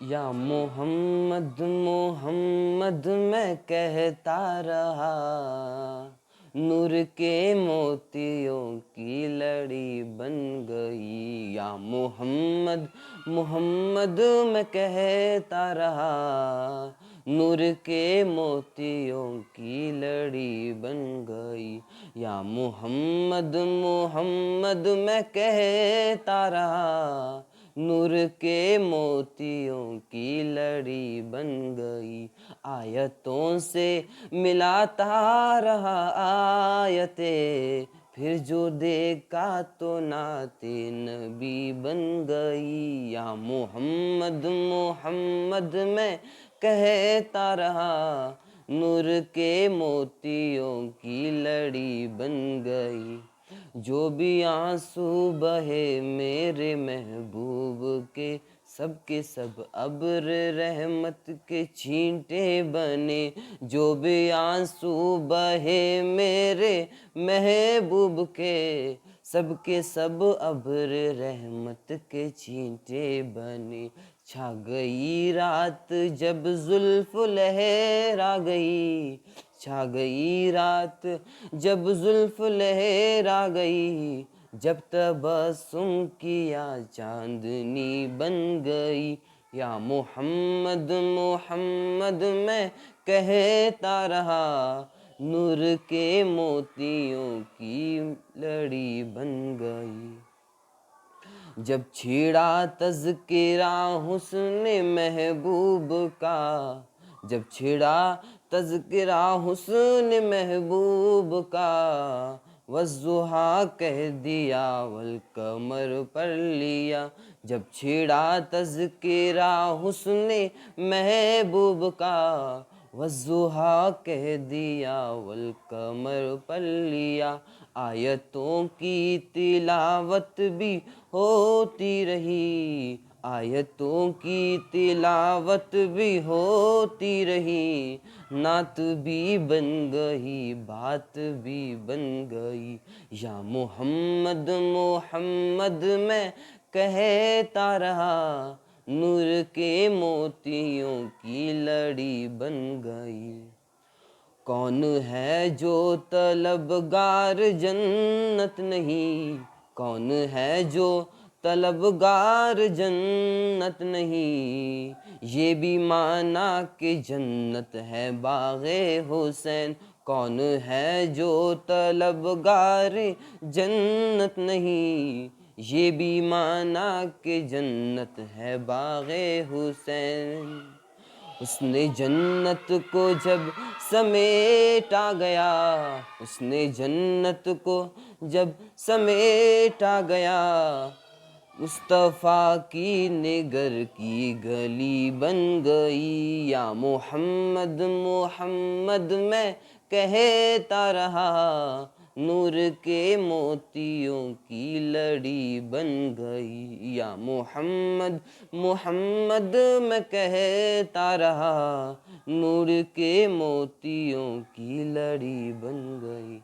یا محمد محمد میں کہتا رہا، نور کے موتیوں کی لڑی بن گئی۔ یا محمد محمد میں کہتا رہا، نور کے موتیوں کی لڑی بن گئی۔ یا محمد محمد میں کہتا رہا، نور کے موتیوں کی لڑی بن گئی۔ آیتوں سے ملاتا رہا آیتیں، پھر جو دیکھا تو نعت نبی بن گئی۔ یا محمد محمد میں کہتا رہا، نور کے موتیوں کی لڑی بن گئی۔ جو بھی آنسو بہے میرے محبوب کے، سب ابر رحمت کے چھینٹے بنے۔ جو بھی آنسو بہے میرے محبوب کے، سب ابر رحمت کے چھینٹے بنے۔ چھا گئی رات جب زلف لہرا گئی، چھا گئی رات جب زلف لہرا گئی، جب تبسم کیا چاندنی بن گئی۔ یا محمد محمد میں کہتا رہا، نور کے موتیوں کی لڑی بن گئی۔ جب چھڑا تذکرہ حسن محبوب کا، جب چھڑا تذکرہ حسن محبوب کا، والضحیٰ کہہ دیا والقمر پڑھ لیا۔ جب چھڑا تذکرہ حسن محبوب کا، والضحیٰ کہہ دیا والقمر پڑھ لیا۔ آیتوں کی تلاوت بھی ہوتی رہی، آیتوں کی تلاوت بھی ہوتی رہی، نعت بھی بن گئی، بات بھی بن گئی۔ یا محمد محمد میں کہتا رہا، نور کے موتیوں کی لڑی بن گئی۔ کون ہے جو طلبگار جنت نہیں، کون ہے جو طلبگار جنت نہیں، یہ بھی مانا کہ جنت ہے باغ حسین۔ کون ہے جو طلبگار جنت نہیں، یہ بھی مانا کہ جنت ہے باغ حسین۔ اس نے جنت کو جب سمیٹا گیا، اس نے جنت کو جب سمیٹا گیا، مصطفیٰ کی نگر کی گلی بن گئی۔ یا محمد محمد میں کہتا رہا، نور کے موتیوں کی لڑی بن گئی۔ یا محمد محمد میں کہتا رہا، نور کے موتیوں کی لڑی بن گئی۔